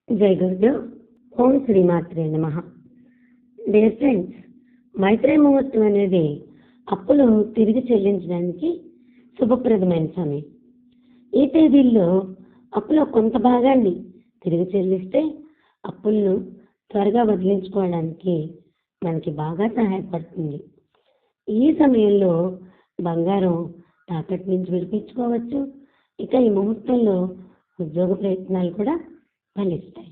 జై గురుదేవ్. ఓం శ్రీమాత్రే నమః. డియర్ ఫ్రెండ్స్, మైత్రేయ ముహూర్తం అనేది అప్పులు తిరిగి చెల్లించడానికి శుభప్రదమైన సమయం. ఈ తేదీల్లో అప్పులో కొంత భాగాన్ని తిరిగి చెల్లిస్తే అప్పులను త్వరగా వదిలించుకోవడానికి మనకి బాగా సహాయపడుతుంది. ఈ సమయంలో బంగారం తాకట్టు నుంచి విడిపించుకోవచ్చు. ఇక ఈ ముహూర్తంలో ఉద్యోగ ప్రయత్నాలు కూడా ఫలిస్తాయి.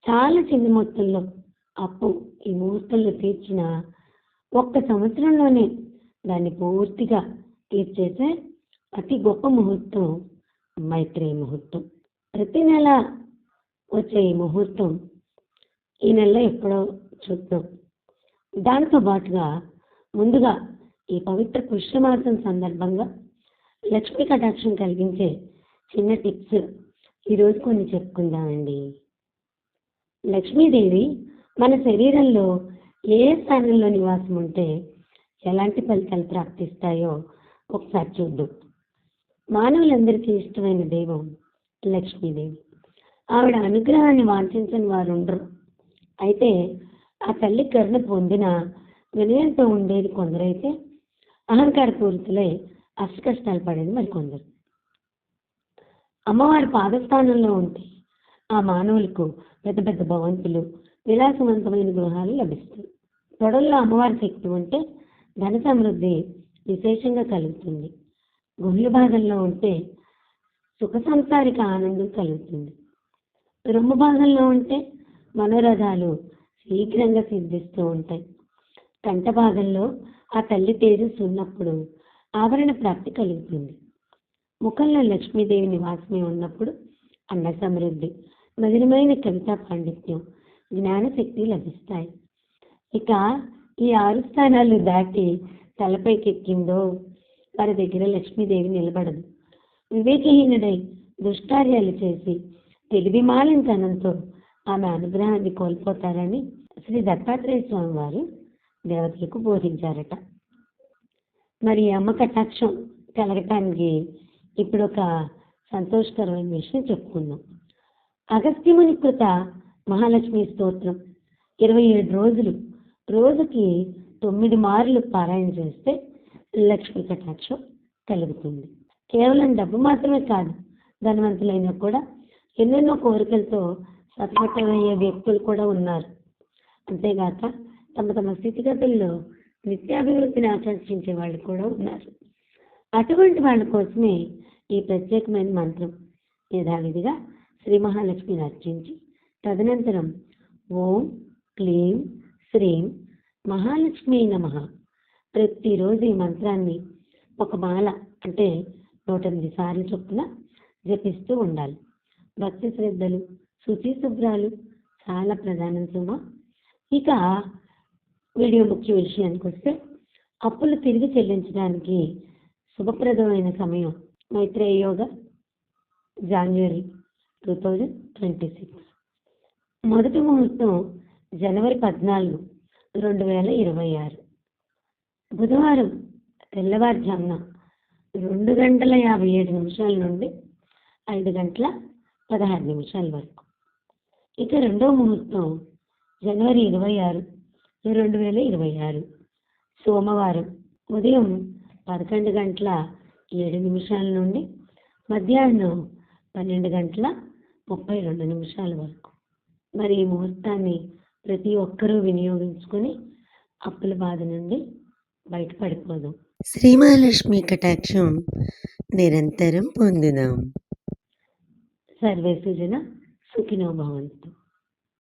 చాలా చిన్న మొత్తంలో అప్పు ఈ ముహూర్తంలో తీర్చిన ఒక్క సంవత్సరంలోనే దాన్ని పూర్తిగా తీర్చేసే అతి గొప్ప ముహూర్తం మైత్రేయ ముహూర్తం. ప్రతి నెల వచ్చే ఈ ముహూర్తం ఈ నెలలో ఎప్పుడో చూద్దాం. దాంతో పాటుగా ముందుగా ఈ పవిత్ర పుష్యమాసం సందర్భంగా లక్ష్మీ కటాక్షం కలిగించే చిన్న టిప్స్ ఈరోజు కొన్ని చెప్పుకుందామండి. లక్ష్మీదేవి మన శరీరంలో ఏ స్థానంలో నివాసం ఉంటే ఎలాంటి ఫలితాలు ప్రాప్తిస్తాయో ఒకసారి చూద్దాం. మానవులందరికీ ఇష్టమైన దైవం లక్ష్మీదేవి. ఆవిడ అనుగ్రహాన్ని వాంఛించని వారు ఉండరు. అయితే ఆ తల్లి కరుణ పొందిన వినయంతో ఉండేది కొందరైతే, అహంకార పూరితులై అష్టకష్టాలు పడేది మరికొందరు. అమ్మవారి పాదస్థానంలో ఉంటే ఆ మానవులకు పెద్ద పెద్ద భవంతులు, విలాసవంతమైన గృహాలు లభిస్తాయి. తొడల్లో అమ్మవారి శక్తి ఉంటే ధన సమృద్ధి విశేషంగా కలుగుతుంది. గుండె భాగంలో ఉంటే సుఖ సంసారిక ఆనందం కలుగుతుంది. రొమ్ము భాగంలో ఉంటే మనోరథాలు శీఘ్రంగా సిద్ధిస్తూ ఉంటాయి. కంఠ భాగంలో ఆ తల్లి తేజస్సు ఉన్నప్పుడు ఆభరణ ప్రాప్తి కలుగుతుంది. ముఖంలో లక్ష్మీదేవి నివాసమే ఉన్నప్పుడు అన్న సమృద్ధి, మధురమైన కవితా పాండిత్యం, జ్ఞానశక్తి లభిస్తాయి. ఇక ఈ 6 స్థానాలు దాటి తలపైకి ఎక్కిందో వారి దగ్గర లక్ష్మీదేవి నిలబడదు. వివేకహీనుడై దుష్కార్యాలు చేసి తెలివిమాలినతనంతో ఆమె అనుగ్రహాన్ని కోల్పోతారని శ్రీ దత్తాత్రేయ స్వామి వారు దేవతలకు బోధించారట. మరి అమ్మ కటాక్షం కలగటానికి ఇప్పుడు ఒక సంతోషకరమైన విషయం చెప్పుకుందాం. అగస్త్యముని కృత మహాలక్ష్మి స్తోత్రం 27 రోజులు రోజుకి 9 మార్లు పారాయణ చేస్తే లక్ష్మీ కటాక్షం కలుగుతుంది. కేవలం డబ్బు మాత్రమే కాదు, ధనవంతులైనా కూడా ఎన్నెన్నో కోరికలతో సతమతమయ్యే వ్యక్తులు కూడా ఉన్నారు. అంతేగాక తమ తమ స్థితిగతుల్లో నిత్యాభివృద్ధిని ఆకర్షించే వాళ్ళు కూడా ఉన్నారు. అటువంటి వాళ్ళ కోసమే ఈ ప్రత్యేకమైన మంత్రం యథావిధిగా శ్రీ మహాలక్ష్మిని అర్చించి తదనంతరం ఓం క్లీం శ్రీం మహాలక్ష్మీ నమః ప్రతిరోజు ఈ మంత్రాన్ని ఒక మాల అంటే 108 సార్లు చొప్పున జపిస్తూ ఉండాలి. భక్తి శ్రద్ధలు, శుచి శుభ్రాలు చాలా ప్రధానం సుమా. ఇక వీడియో ముఖ్య విషయానికి వస్తే, అప్పులు తిరిగి చెల్లించడానికి శుభప్రదమైన సమయం మైత్రేయ యోగ జనవరి 2026. మొదటి ముహూర్తం జనవరి 14, 2026 బుధవారం తెల్లవారుజామున 2:57 నుండి 5:16 వరకు. ఇక రెండవ ముహూర్తం జనవరి 26, 2026 సోమవారం ఉదయం 11:07 నుండి మధ్యాహ్నం 12:32 వరకు. మరి ఈ ముహూర్తాన్ని ప్రతి ఒక్కరూ వినియోగించుకొని అప్పుల బాధ నుండి బయటపడిపోదాం. శ్రీ మహాలక్ష్మి కటాక్షం నిరంతరం పొందుదాం. సర్వే సుజన సుఖినో భవంతు.